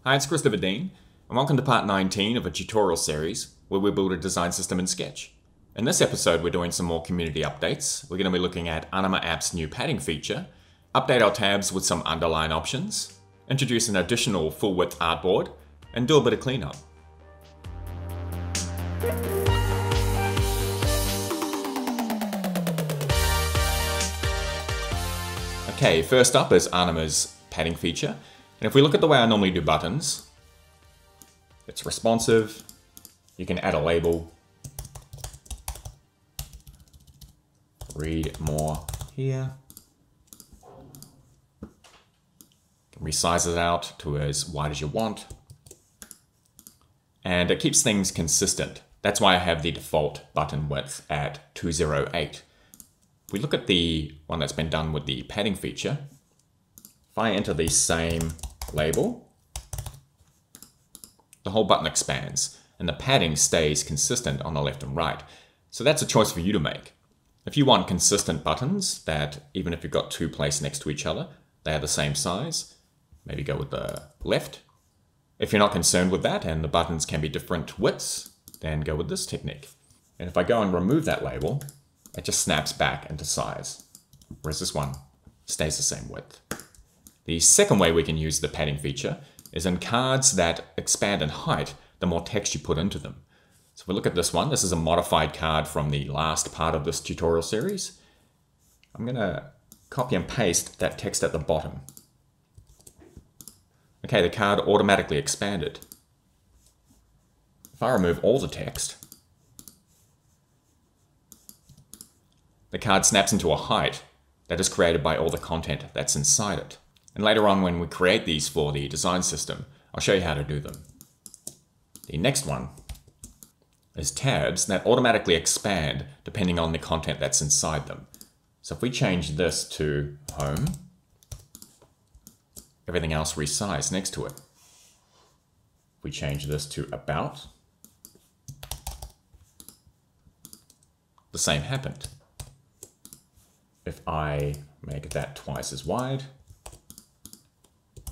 Hi, it's Christopher Dean, and welcome to part 19 of a tutorial series where we build a design system in Sketch. In this episode, we're doing some more community updates. We're going to be looking at Anima App's new padding feature, update our tabs with some underline options, introduce an additional full-width artboard, and do a bit of cleanup. Okay, first up is Anima's padding feature. And if we look at the way I normally do buttons, it's responsive. You can add a label. Read more here. You can resize it out to as wide as you want. And it keeps things consistent. That's why I have the default button width at 208. If we look at the one that's been done with the padding feature, if I enter the same label, the whole button expands and the padding stays consistent on the left and right. So that's a choice for you to make. If you want consistent buttons that even if you've got two placed next to each other, they are the same size, maybe go with the left. If you're not concerned with that and the buttons can be different widths, then go with this technique. And if I go and remove that label, it just snaps back into size, whereas this one stays the same width. The second way we can use the padding feature is in cards that expand in height the more text you put into them. So if we look at this one, this is a modified card from the last part of this tutorial series. I'm going to copy and paste that text at the bottom. Okay, the card automatically expanded. If I remove all the text, the card snaps into a height that is created by all the content that's inside it. And later on, when we create these for the design system, I'll show you how to do them. The next one is tabs that automatically expand depending on the content that's inside them. So if we change this to home, everything else resized next to it. If we change this to about, the same happened. If I make that twice as wide,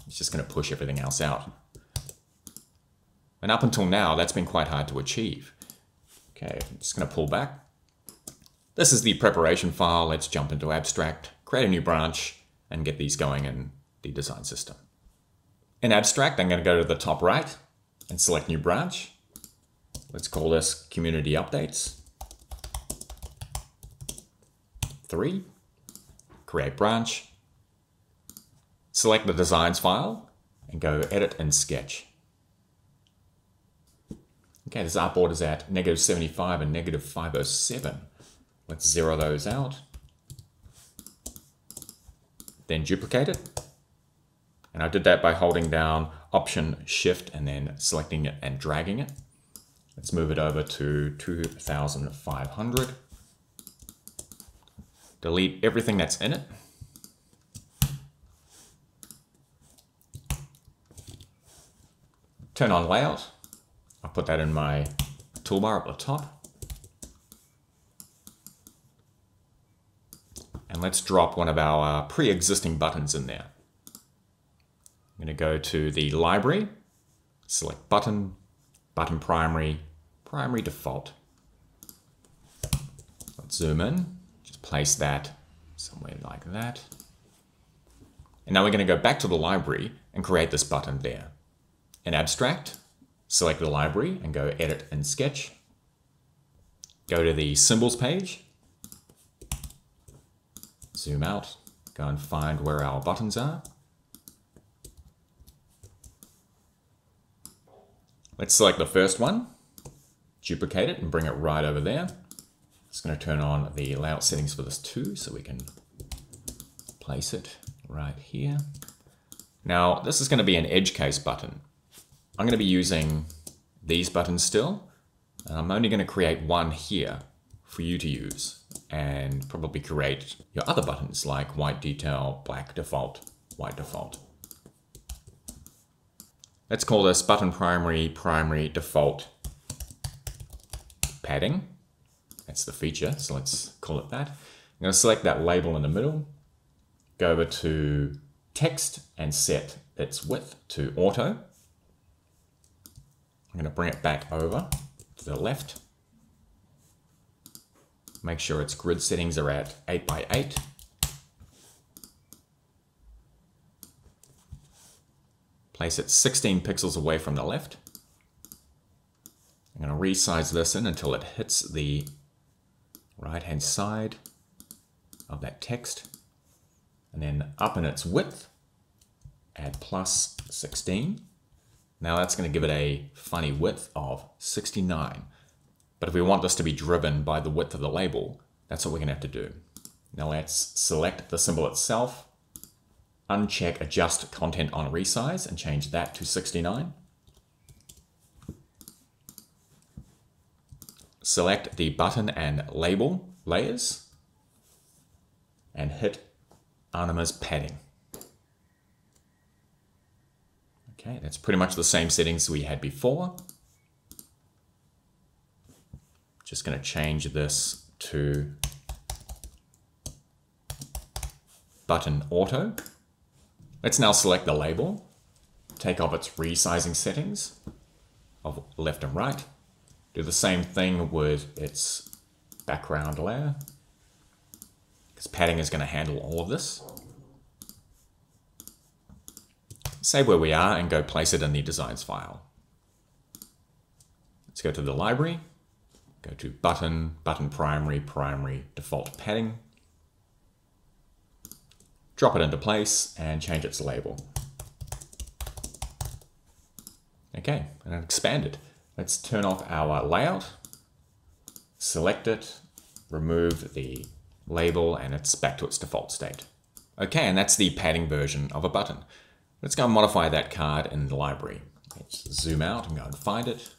it's just going to push everything else out. And up until now, that's been quite hard to achieve. Okay, I'm just going to pull back. This is the preparation file. Let's jump into Abstract, create a new branch, and get these going in the design system. In Abstract, I'm going to go to the top right and select New Branch. Let's call this Community Updates. 3. Create branch. Select the designs file and go edit in Sketch. Okay, this artboard is at -75 and -507. Let's zero those out. Then duplicate it. And I did that by holding down Option Shift and then selecting it and dragging it. Let's move it over to 2500. Delete everything that's in it. Turn on layout. I'll put that in my toolbar up the top. And let's drop one of our pre-existing buttons in there. I'm going to go to the library, select button, button primary, primary default. Let's zoom in, just place that somewhere like that. And now we're going to go back to the library and create this button there. In Abstract, select the library and go Edit in Sketch. Go to the Symbols page. Zoom out. Go and find where our buttons are. Let's select the first one, duplicate it and bring it right over there. It's going to turn on the layout settings for this too, so we can place it right here. Now, this is going to be an edge case button. I'm going to be using these buttons still, and I'm only going to create one here for you to use and probably create your other buttons like white detail, black default, white default. Let's call this button primary, primary default padding. That's the feature, so let's call it that. I'm going to select that label in the middle, go over to text and set its width to auto. I'm going to bring it back over to the left. Make sure its grid settings are at 8 by 8. Place it 16 pixels away from the left. I'm going to resize this in until it hits the right-hand side of that text. And then up in its width, add plus 16. Now that's going to give it a funny width of 69. But if we want this to be driven by the width of the label, that's what we're going to have to do. Now let's select the symbol itself, uncheck Adjust Content on Resize and change that to 69. Select the button and label layers and hit Anima's padding. Okay, that's pretty much the same settings we had before. Just going to change this to button auto. Let's now select the label, take off its resizing settings of left and right. Do the same thing with its background layer, because padding is going to handle all of this. Save where we are and go place it in the designs file. Let's go to the library, go to button, button primary, primary default padding. Drop it into place and change its label. Okay, and expand it. Let's turn off our layout, select it, remove the label, and it's back to its default state. Okay, and that's the padding version of a button. Let's go and modify that card in the library. Let's zoom out and go and find it.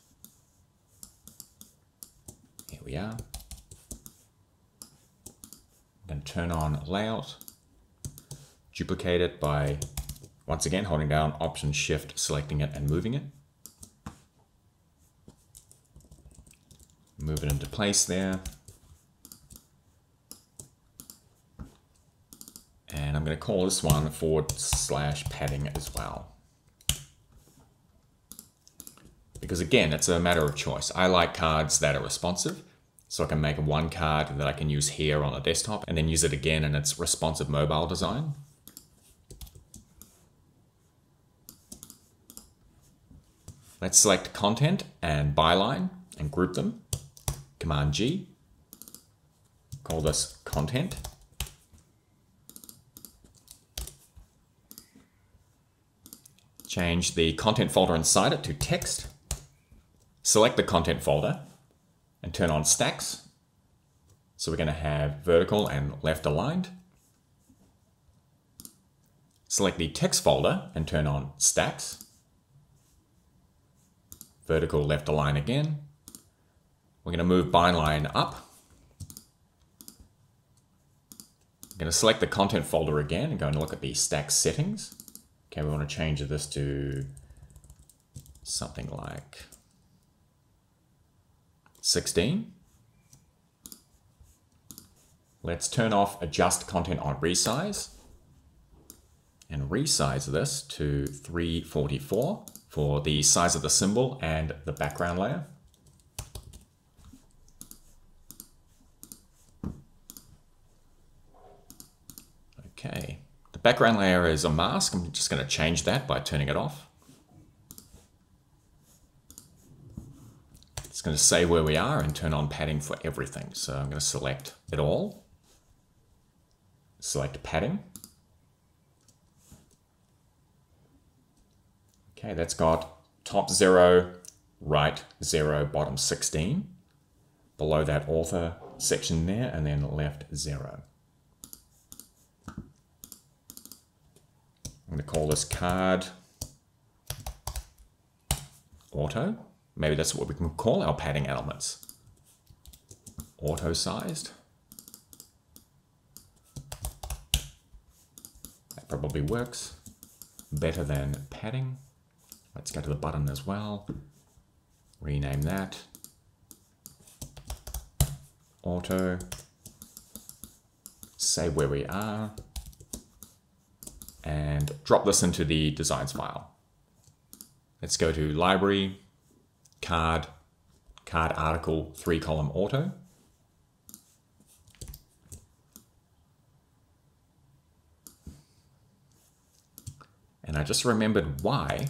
Here we are. I'm going to turn on layout, duplicate it by, once again, holding down Option Shift, selecting it and moving it. Move it into place there. And I'm going to call this one /padding as well. Because again, it's a matter of choice. I like cards that are responsive, so I can make one card that I can use here on a desktop and then use it again in its responsive mobile design. Let's select content and byline and group them. Command G, call this content. Change the content folder inside it to text. Select the content folder and turn on stacks. So we're going to have vertical and left aligned. Select the text folder and turn on stacks. Vertical left align again. We're going to move byline up. I'm going to select the content folder again and go and look at the stack settings. Okay, we want to change this to something like 16. Let's turn off Adjust Content on Resize and resize this to 344 for the size of the symbol and the background layer. Okay, the background layer is a mask. I'm just going to change that by turning it off. It's going to say where we are and turn on padding for everything. So I'm going to select it all. Select padding. Okay, that's got top 0, right 0, bottom 16. Below that author section there, and then left 0. I'm going to call this card auto. Maybe that's what we can call our padding elements. Auto sized. That probably works better than padding. Let's go to the button as well. Rename that. Auto. Say where we are. And drop this into the designs file. Let's go to library, card article 3-column auto. And I just remembered why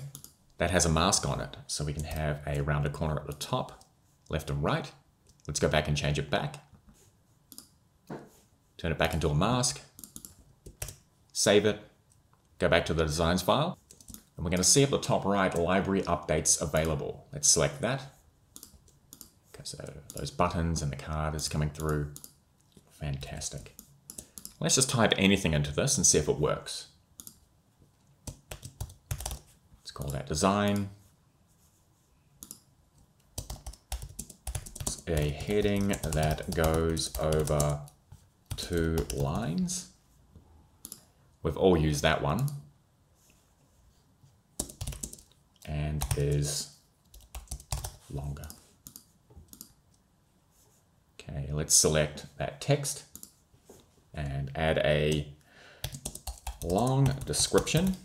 that has a mask on it. So we can have a rounded corner at the top, left and right. Let's go back and change it back. Turn it back into a mask. Save it. Go back to the designs file. And we're going to see at the top right, library updates available. Let's select that. Okay, so those buttons and the card is coming through. Fantastic. Let's just type anything into this and see if it works. Call that design. It's a heading that goes over 2 lines. We've all used that one. And is longer. Okay, let's select that text and add a long description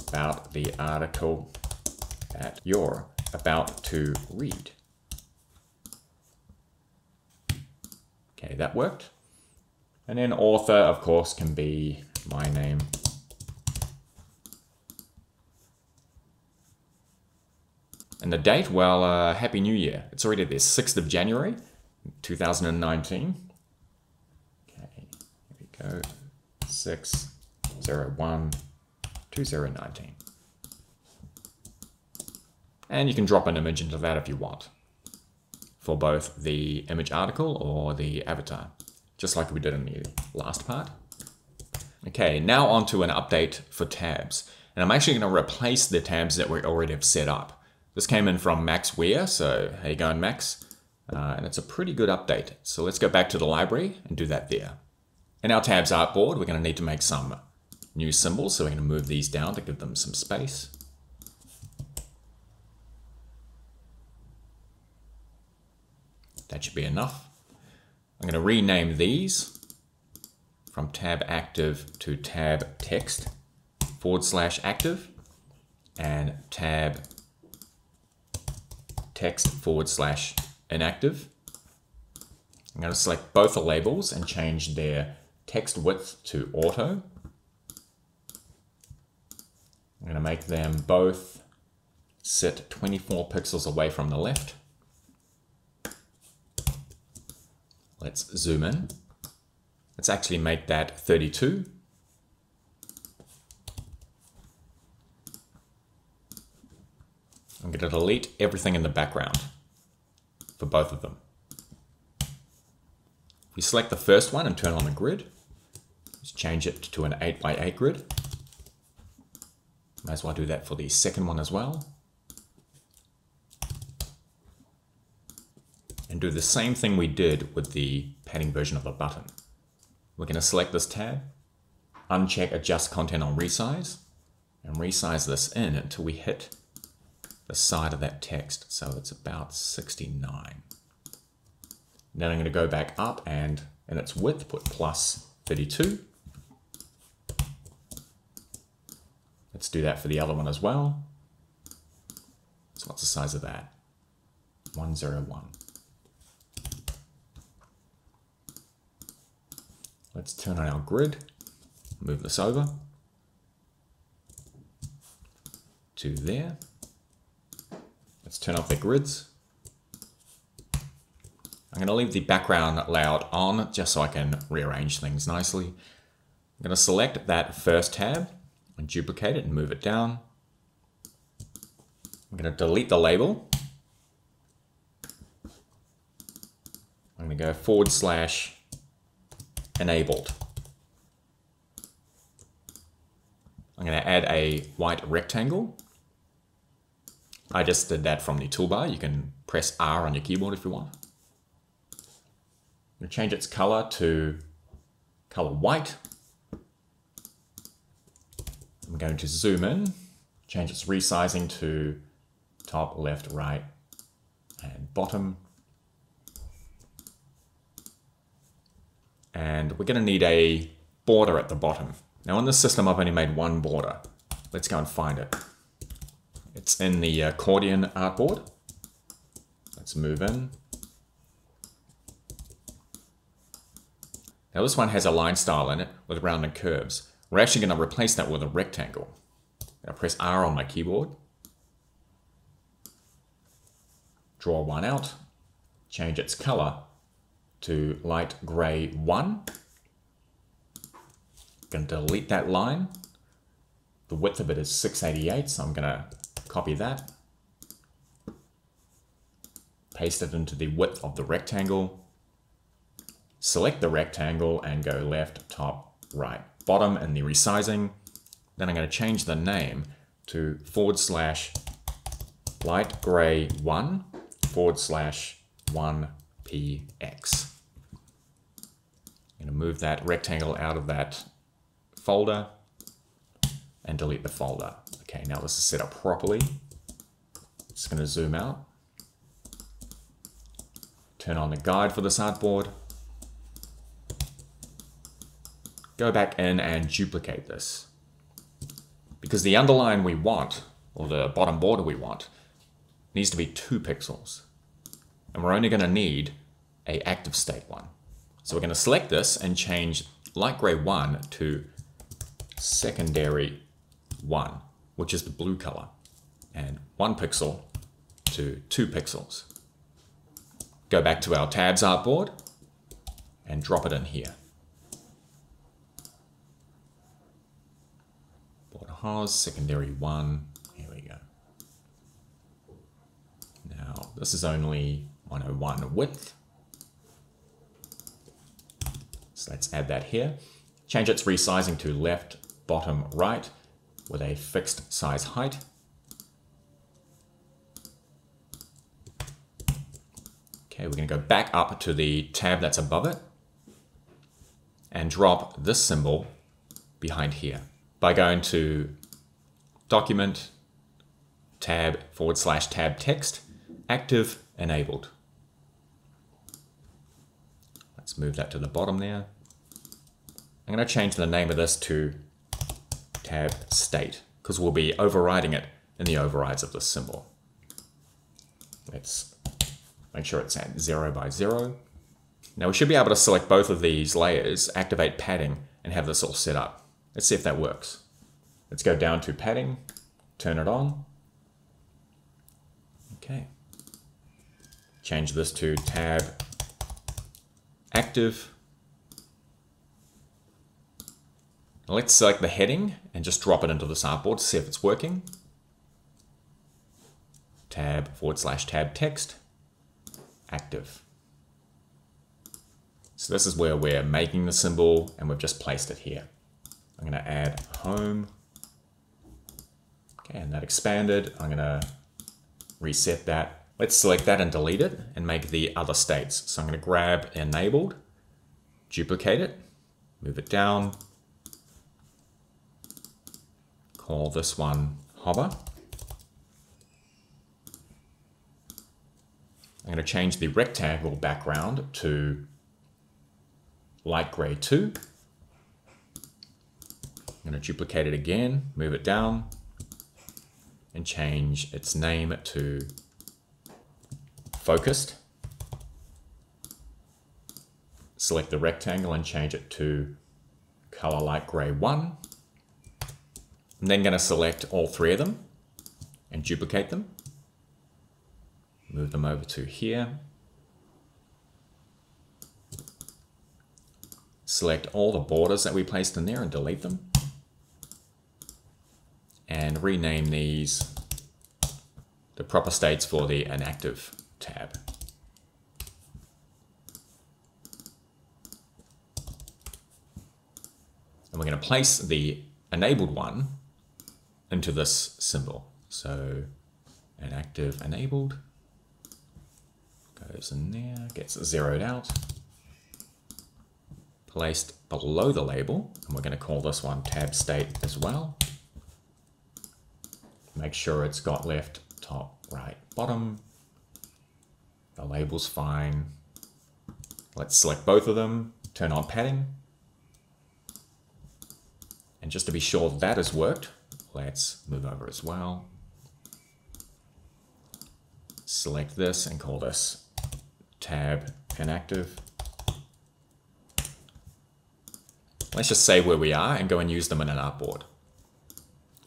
about the article that you're about to read. Okay, that worked. And then author, of course, can be my name. And the date, well, Happy New Year. It's already the 6th of January, 2019. Okay, here we go. 6/01/2019. And you can drop an image into that if you want, for both the image article or the avatar, just like we did in the last part. Okay, now on to an update for tabs. And I'm actually going to replace the tabs that we already have set up. This came in from Max Weir, so how you going, Max? And it's a pretty good update. So let's go back to the library and do that there. In our tabs artboard, we're going to need to make some new symbols, so we're going to move these down to give them some space. That should be enough. I'm going to rename these from tab active to tab text /active and tab text /inactive. I'm going to select both the labels and change their text width to auto. I'm going to make them both sit 24 pixels away from the left. Let's zoom in. Let's actually make that 32. I'm going to delete everything in the background for both of them. If we select the first one and turn on the grid, let's change it to an 8x8 grid. Might as well do that for the second one as well. And do the same thing we did with the padding version of the button. We're going to select this tab, uncheck Adjust Content on Resize, and resize this in until we hit the side of that text. So it's about 69. Then I'm going to go back up and in its width put plus 32. Let's do that for the other one as well. So what's the size of that? 101. Let's turn on our grid, move this over to there. Let's turn off the grids. I'm going to leave the background layout on just so I can rearrange things nicely. I'm going to select that first tab and duplicate it and move it down. I'm going to delete the label. I'm going to go /enabled. I'm going to add a white rectangle. I just did that from the toolbar. You can press R on your keyboard if you want. I'm going to change its color to color white. I'm going to zoom in, change its resizing to top, left, right, and bottom. And we're going to need a border at the bottom. Now on this system, I've only made one border. Let's go and find it. It's in the accordion artboard. Let's move in. Now this one has a line style in it with rounded curves. We're actually going to replace that with a rectangle. I'll press R on my keyboard. Draw one out. Change its color to light gray 1. Going to delete that line. The width of it is 688, so I'm going to copy that. Paste it into the width of the rectangle. Select the rectangle and go left, top, right, bottom in the resizing. Then I'm going to change the name to /light gray 1 /1px. I'm going to move that rectangle out of that folder and delete the folder. Okay, now this is set up properly. Just going to zoom out. Turn on the guide for this artboard. Go back in and duplicate this. Because the underline we want, or the bottom border we want, needs to be 2 pixels. And we're only going to need an active state one. So we're going to select this and change light gray 1 to secondary 1, which is the blue color, and 1 pixel to 2 pixels. Go back to our tabs artboard and drop it in here. Border has secondary 1. Here we go. Now this is only 101 width. So let's add that here. Change its resizing to left, bottom, right with a fixed size height. Okay, we're going to go back up to the tab that's above it and drop this symbol behind here by going to Document, Tab /Tab Text, Active Enabled. Let's move that to the bottom there. I'm going to change the name of this to Tab State because we'll be overriding it in the overrides of this symbol. Let's make sure it's at 0 by 0. Now we should be able to select both of these layers, activate padding, and have this all set up. Let's see if that works. Let's go down to padding, turn it on. Okay. Change this to tab active. Now let's select the heading and just drop it into this artboard to see if it's working. Tab /Tab Text, active. So this is where we're making the symbol and we've just placed it here. I'm going to add home. Okay, and that expanded. I'm going to reset that. Let's select that and delete it and make the other states. So I'm going to grab enabled, duplicate it, move it down, call this one hover. I'm going to change the rectangle background to light gray 2. I'm going to duplicate it again, move it down, and change its name to focused. Select the rectangle and change it to color light gray 1. I'm then going to select all 3 of them and duplicate them. Move them over to here. Select all the borders that we placed in there and delete them. And rename these the proper states for the inactive tab. And we're going to place the enabled one into this symbol. So inactive enabled goes in there, gets zeroed out, placed below the label, and we're going to call this one tab state as well. Make sure it's got left, top, right, bottom. The label's fine. Let's select both of them, turn on padding. And just to be sure that has worked, let's move over as well. select this and call this tab inactive. Let's just say where we are and go and use them in an artboard.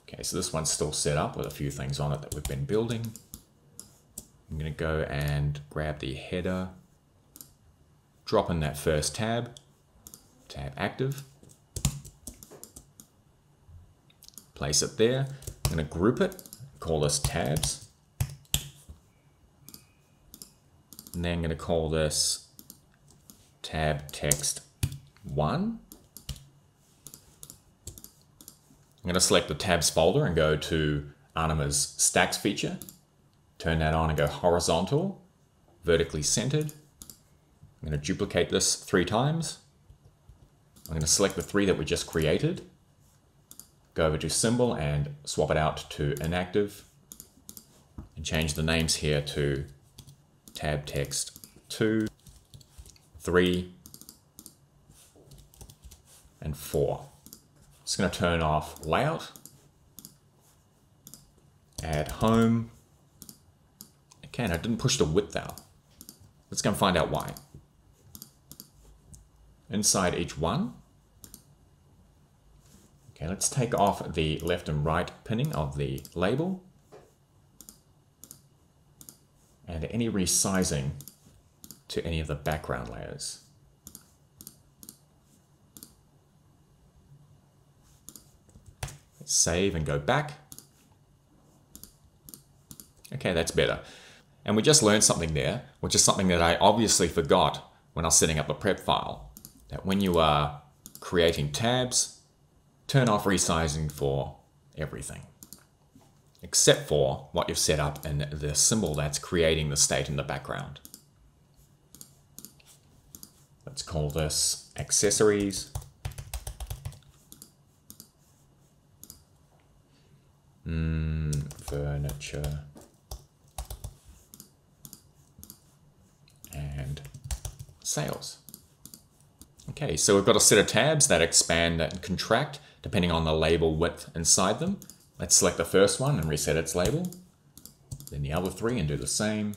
Okay, so this one's still set up with a few things on it that we've been building. I'm going to go and grab the header, drop in that first tab, tab active, place it there. I'm going to group it, call this tabs, and then I'm going to call this tab text 1. I'm going to select the tabs folder and go to Anima's stacks feature. Turn that on and go horizontal, vertically centered. I'm going to duplicate this 3 times. I'm going to select the 3 that we just created. Go over to symbol and swap it out to inactive. And change the names here to tab text 2, 3, and 4. Just going to turn off layout, add home. Okay, and I didn't push the width out. Let's go and find out why. Inside each one. Okay, let's take off the left and right pinning of the label and any resizing to any of the background layers. Save and go back. Okay, that's better. And we just learned something there, which is something that I obviously forgot when I was setting up the prep file. That when you are creating tabs, turn off resizing for everything, except for what you've set up in the symbol that's creating the state in the background. Let's call this accessories. Furniture and sales. Okay, so we've got a set of tabs that expand and contract depending on the label width inside them. Let's select the first one and reset its label. Then the other 3 and do the same.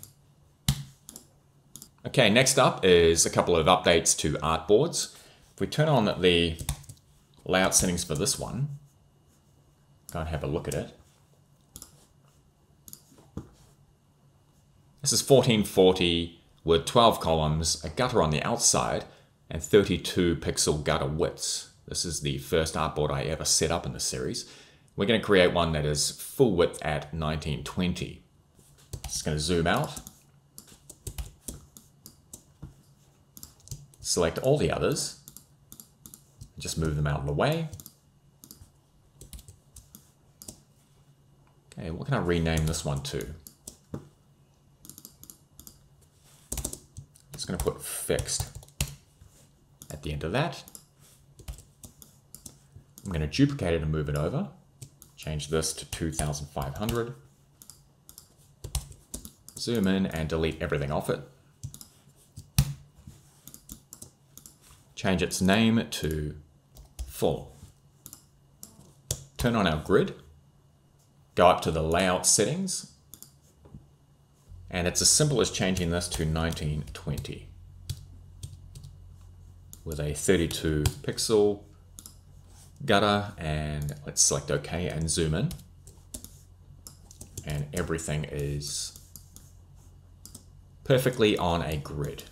Okay, next up is a couple of updates to artboards. If we turn on the layout settings for this one, go and have a look at it. This is 1440 with 12 columns, a gutter on the outside, and 32 pixel gutter widths. This is the first artboard I ever set up in the series. We're going to create one that is full width at 1920. Just going to zoom out. Select all the others. Just move them out of the way. Okay, what can I rename this one to? Just going to put fixed at the end of that. I'm going to duplicate it and move it over. Change this to 2500. Zoom in and delete everything off it. Change its name to full. Turn on our grid. Go up to the layout settings. And it's as simple as changing this to 1920 with a 32 pixel gutter, and let's select OK and zoom in. And everything is perfectly on a grid.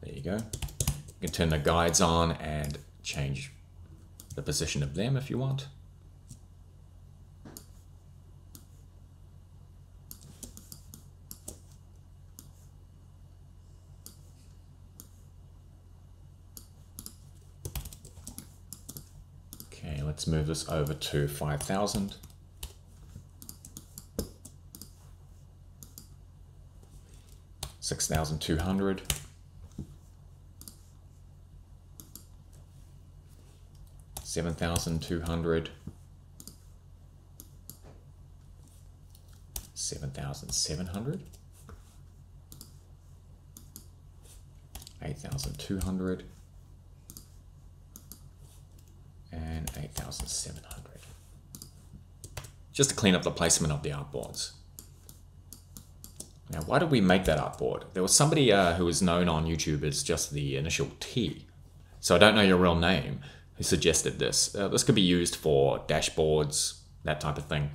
There you go. You can turn the guides on and change the position of them if you want. Okay, let's move this over to 5000. $6,200. $7,200. $7,700. $8,200. And $8,700. Just to clean up the placement of the artboards. Now, why did we make that artboard? There was somebody who was known on YouTube as just the initial T. So I don't know your real name, who suggested this. This could be used for dashboards, that type of thing.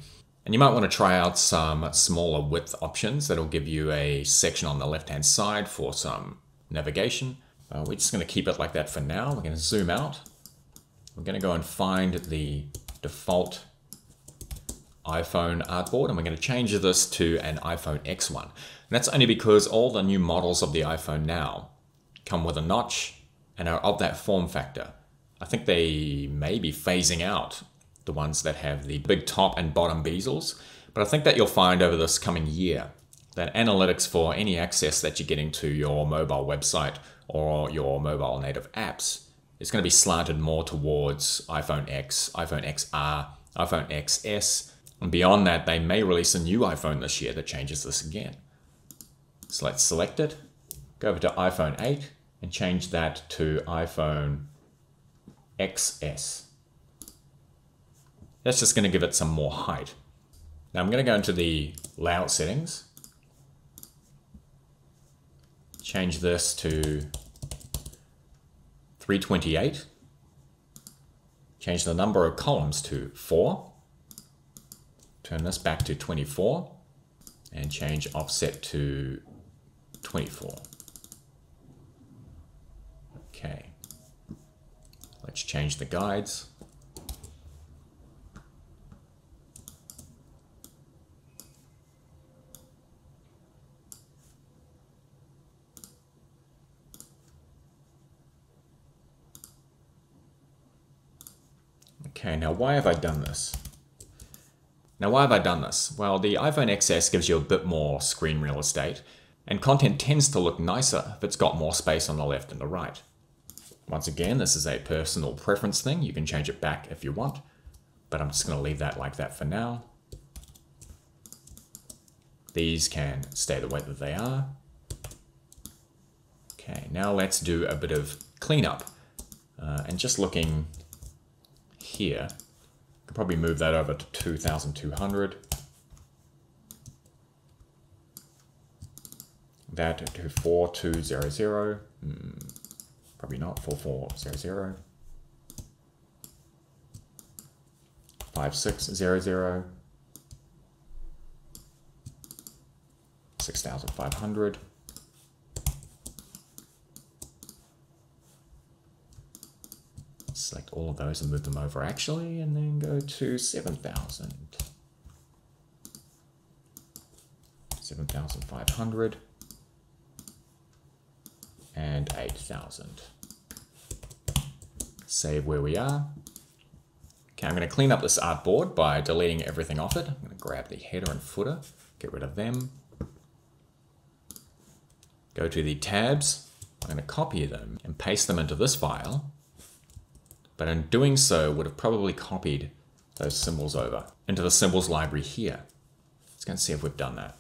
And you might want to try out some smaller width options that'll give you a section on the left-hand side for some navigation. We're just going to keep it like that for now. We're going to zoom out. We're going to go and find the default iPhone artboard, and we're going to change this to an iPhone X one. And that's only because all the new models of the iPhone now come with a notch and are of that form factor. I think they may be phasing out the ones that have the big top and bottom bezels, but I think that you'll find over this coming year that analytics for any access that you're getting to your mobile website or your mobile native apps is going to be slanted more towards iPhone X, iPhone XR, iPhone XS, and beyond that, they may release a new iPhone this year that changes this again. So let's select it, go over to iPhone 8, and change that to iPhone XS. That's just going to give it some more height. Now I'm going to go into the layout settings, change this to 328, change the number of columns to 4, turn this back to 24, and change offset to 24. Okay, let's change the guides. Okay, now why have I done this? Well, the iPhone XS gives you a bit more screen real estate, and content tends to look nicer if it's got more space on the left and the right. Once again, this is a personal preference thing. You can change it back if you want, but I'm just going to leave that like that for now. These can stay the way that they are. Okay, now let's do a bit of cleanup. And just looking here, I could probably move that over to 2200. That to 4200. Probably not 4400. 5600. 6500. Select all of those and move them over actually, and then go to 7000. 7500. And 8000. Save where we are. Okay, I'm going to clean up this artboard by deleting everything off it. I'm going to grab the header and footer, get rid of them. Go to the tabs. I'm going to copy them and paste them into this file. But in doing so, would have probably copied those symbols over into the symbols library here. Let's go and see if we've done that.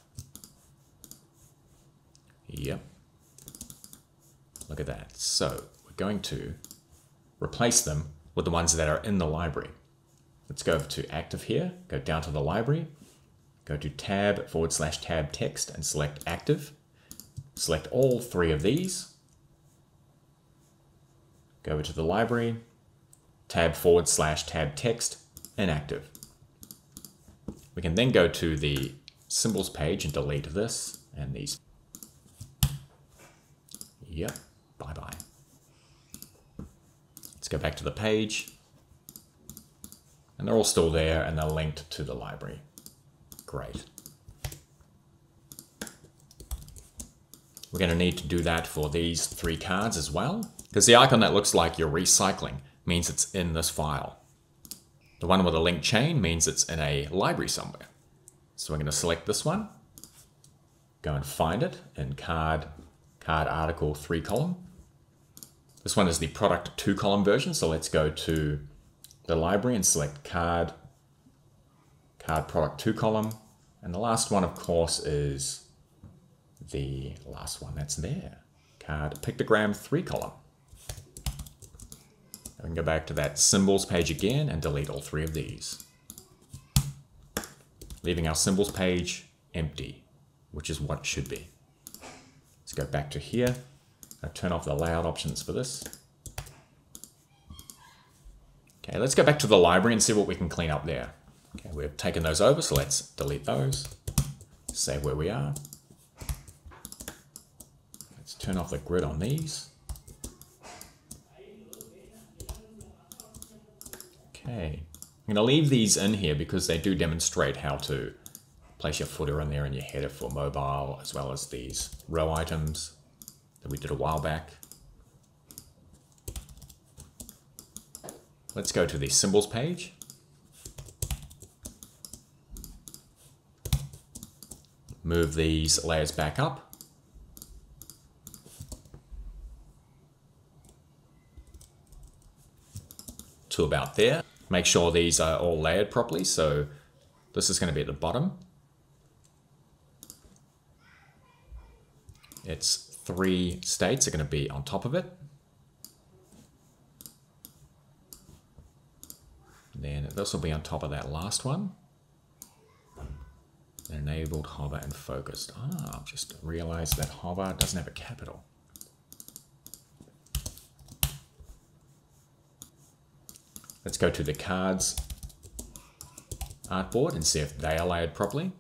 Yep. Look at that. So we're going to replace them with the ones that are in the library. Let's go over to active here, go down to the library, go to tab/tab text and select active. Select all three of these. Go over to the library, tab/tab text and active. We can then go to the symbols page and delete this and these. Yep. Bye-bye. Let's go back to the page. And they're all still there and they're linked to the library. Great. We're going to need to do that for these 3 cards as well, because the icon that looks like you're recycling means it's in this file. The one with a link chain means it's in a library somewhere. So we're going to select this one, go and find it in card article 3 column. This one is the product 2 column version, so let's go to the library and select card product 2 column. And the last one, of course, is the last one that's there, card pictogram 3 column. We can go back to that symbols page again and delete all 3 of these, leaving our symbols page empty which is what it should be. Let's go back to here. I'll turn off the layout options for this. Okay, let's go back to the library and see what we can clean up there. Okay, we've taken those over, so let's delete those. Save where we are. Let's turn off the grid on these. Okay, I'm going to leave these in here because they do demonstrate how to place your footer in there and your header for mobile, as well as these row items that we did a while back. Let's go to the symbols page. Move these layers back up. To about there. Make sure these are all layered properly. So this is going to be at the bottom. Its 3 states are going to be on top of it. Then this will be on top of that last one. Enabled, hover, and focused. I've just realized that hover doesn't have a capital. Let's go to the cards artboard and see if they are layered properly.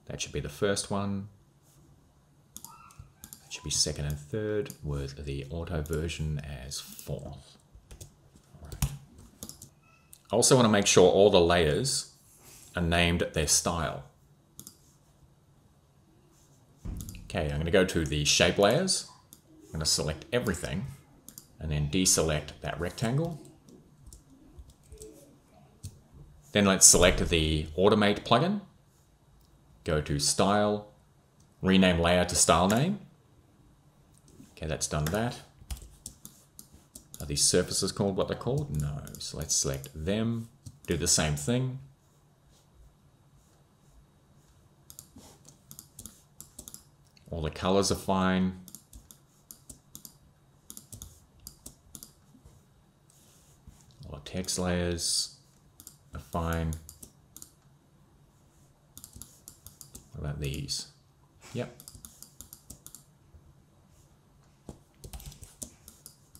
That should be the first one. That should be second and third, with the auto version as fourth. Right. I also want to make sure all the layers are named their style. Okay, I'm going to go to the shape layers. I'm going to select everything and then deselect that rectangle. Then let's select the Automate plugin. Go to Style, rename layer to style name. Okay, that's done that. Are these surfaces called what they're called? No. So let's select them, do the same thing. All the colors are fine. All the text layers are fine. What about these? Yep.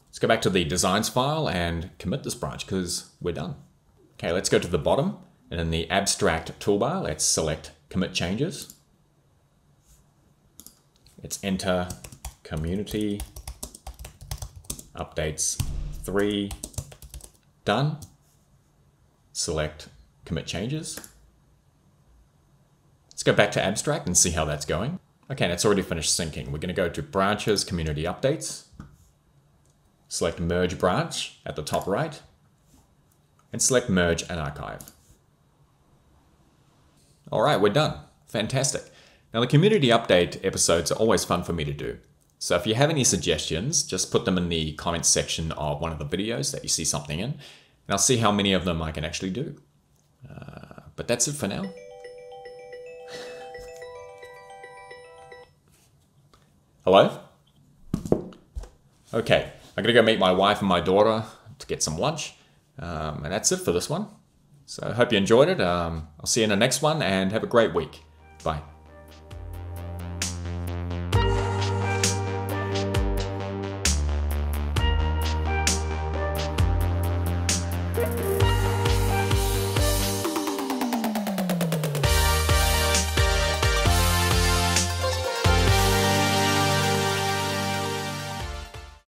Let's go back to the designs file and commit this branch because we're done. Okay, let's go to the bottom and in the abstract toolbar, let's select commit changes. Let's enter community updates 3, done. Select commit changes. Let's go back to abstract and see how that's going. Okay, and it's already finished syncing. We're going to go to branches, community updates. Select merge branch at the top right and select merge and archive. All right, we're done. Fantastic. Now the community update episodes are always fun for me to do. So if you have any suggestions, just put them in the comments section of one of the videos that you see something in, and I'll see how many of them I can actually do. But that's it for now. Hello? Okay, I'm gonna go meet my wife and my daughter to get some lunch. And that's it for this one. So I hope you enjoyed it. I'll see you in the next one and have a great week. Bye.